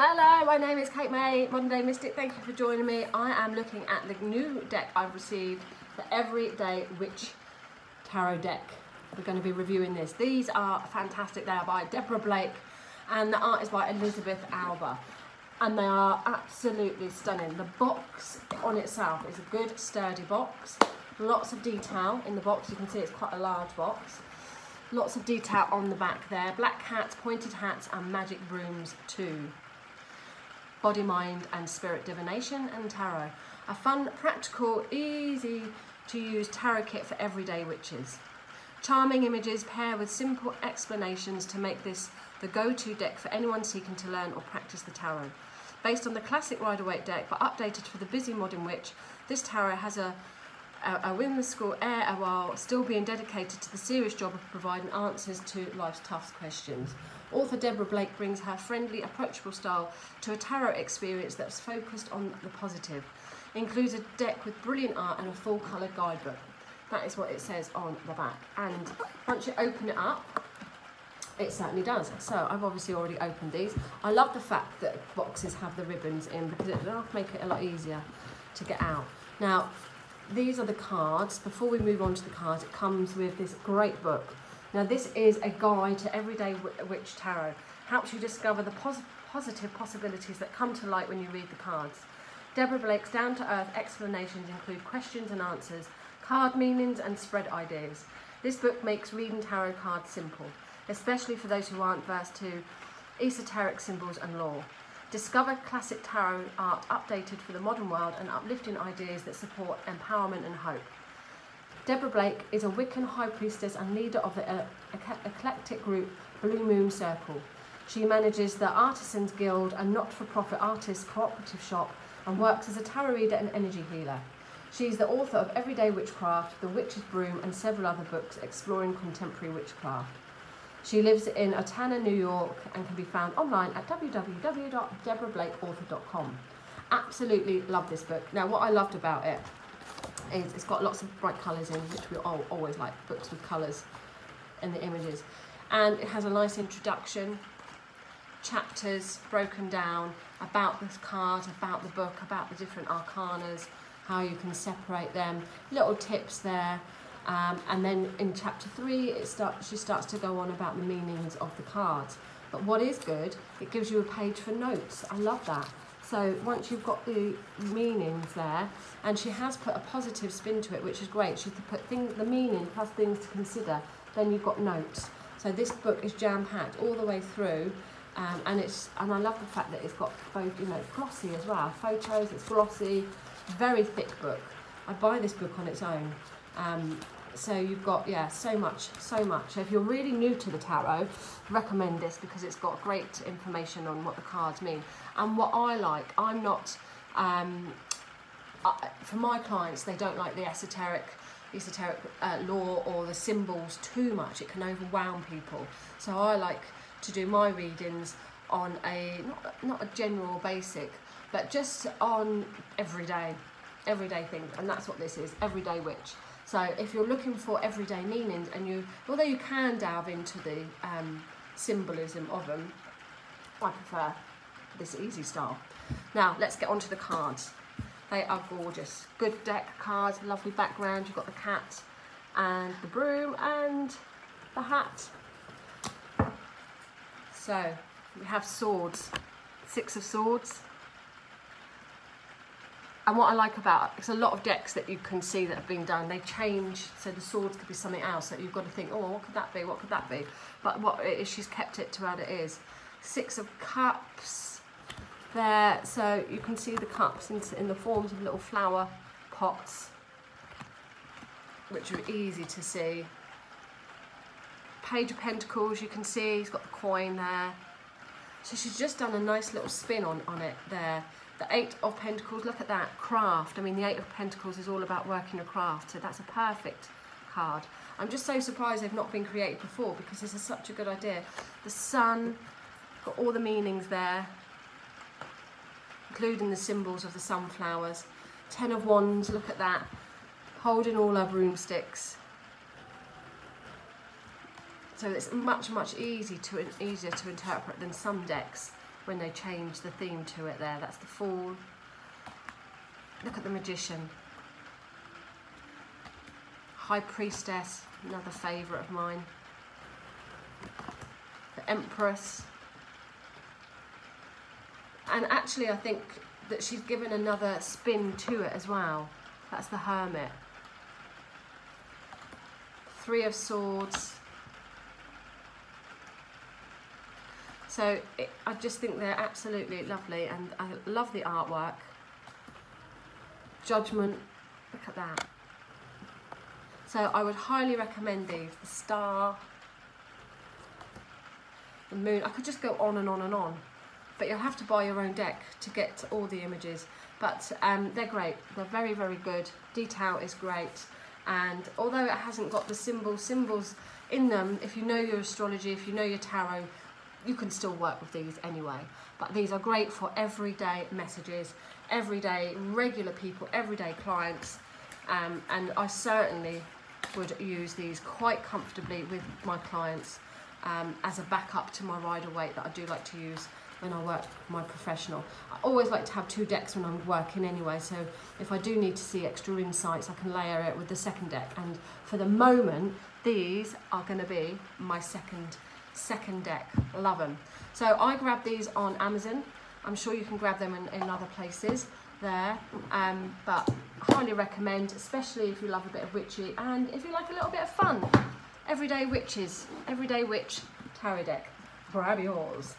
Hello, my name is Kate May, Modern Day Mystic. Thank you for joining me. I am looking at the new deck I've received, the Everyday Witch Tarot deck. We're going to be reviewing this. These are fantastic. They are by Deborah Blake and the art is by Elizabeth Alba. And they are absolutely stunning. The box on itself is a good sturdy box. Lots of detail in the box. You can see it's quite a large box. Lots of detail on the back there. Black hats, pointed hats and magic brooms too. Body, mind and spirit divination and tarot. A fun, practical, easy to use tarot kit for everyday witches. Charming images pair with simple explanations to make this the go-to deck for anyone seeking to learn or practice the tarot. Based on the classic Ryder deck but updated for the busy modern witch, this tarot has a whimsical air while still being dedicated to the serious job of providing answers to life's tough questions. Author Deborah Blake brings her friendly, approachable style to a tarot experience that's focused on the positive. Includes a deck with brilliant art and a full colour guidebook. That is what it says on the back. And once you open it up, it certainly does. So I've obviously already opened these. I love the fact that boxes have the ribbons in because it'll make it a lot easier to get out. Now, these are the cards. Before we move on to the cards, it comes with this great book. Now this is a guide to everyday witch tarot. Helps you discover the positive possibilities that come to light when you read the cards. Deborah Blake's down-to-earth explanations include questions and answers, card meanings and spread ideas. This book makes reading tarot cards simple, especially for those who aren't versed to esoteric symbols and lore. Discover classic tarot art updated for the modern world and uplifting ideas that support empowerment and hope. Deborah Blake is a Wiccan high priestess and leader of the eclectic group Blue Moon Circle. She manages the Artisans Guild, a not-for-profit artists cooperative shop, and works as a tarot reader and energy healer. She is the author of Everyday Witchcraft, The Witch's Broom, and several other books exploring contemporary witchcraft. She lives in Otana, New York, and can be found online at www.deborahblakeauthor.com. Absolutely love this book. Now, what I loved about it is it's got lots of bright colours in, which we always like, books with colours in the images. And it has a nice introduction, chapters broken down about this card, about the book, about the different arcanas, how you can separate them, little tips there. And then in chapter 3, she starts to go on about the meanings of the cards. But what is good, it gives you a page for notes. I love that. So once you've got the meanings there, and she has put a positive spin to it, which is great. She's put the meaning plus things to consider. Then you've got notes. So this book is jam-packed all the way through, and I love the fact that it's got both, glossy as well. Photos, it's glossy, very thick book. I'd buy this book on its own. So you've got, so much. So if you're really new to the tarot, recommend this because it's got great information on what the cards mean. And what I like, I'm not, for my clients, they don't like the esoteric lore or the symbols too much. It can overwhelm people. So I like to do my readings on not a general basic, but just on everyday things. And that's what this is, Everyday Witch. So if you're looking for everyday meanings, and although you can delve into the symbolism of them, I prefer this easy style. Now let's get on to the cards. They are gorgeous. Good deck cards, lovely background. You've got the cat and the broom and the hat. So we have swords, 6 of swords. And what I like about it's a lot of decks that you can see that have been done, they change, so the swords could be something else, so you've got to think, oh, what could that be, what could that be? But what it is, she's kept it to what it is. 6 of cups there, so you can see the cups in the forms of little flower pots, which are easy to see. Page of Pentacles, you can see, he's got the coin there. So she's just done a nice little spin on it there. The 8 of Pentacles, look at that, craft. I mean, the 8 of Pentacles is all about working a craft, so that's a perfect card. I'm just so surprised they've not been created before because this is such a good idea. The sun, got all the meanings there, including the symbols of the sunflowers. 10 of Wands, look at that, holding all our broomsticks. So it's much easier to interpret than some decks when they change the theme to it there. That's the Fool. Look at the Magician. High Priestess, another favourite of mine. The Empress. And actually I think that she's given another spin to it as well. That's the Hermit. Three of Swords. So I just think they're absolutely lovely, and I love the artwork. Judgment, look at that. So I would highly recommend these. The Star, the Moon. I could just go on and on and on, but you'll have to buy your own deck to get all the images. But they're great. They're very, very good. Detail is great. And although it hasn't got the symbols in them, if you know your astrology, if you know your tarot, you can still work with these anyway. But these are great for everyday messages, everyday regular people, everyday clients, and I certainly would use these quite comfortably with my clients as a backup to my Ryder weight that I do like to use when I work my professional. I always like to have 2 decks when I'm working anyway, so if I do need to see extra insights, I can layer it with the second deck. And for the moment, these are going to be my second deck. Love them. So I grabbed these on Amazon. I'm sure you can grab them in other places there, but highly recommend, especially if you love a bit of witchy and if you like a little bit of fun. Everyday Witches, Everyday Witch tarot deck. Grab yours.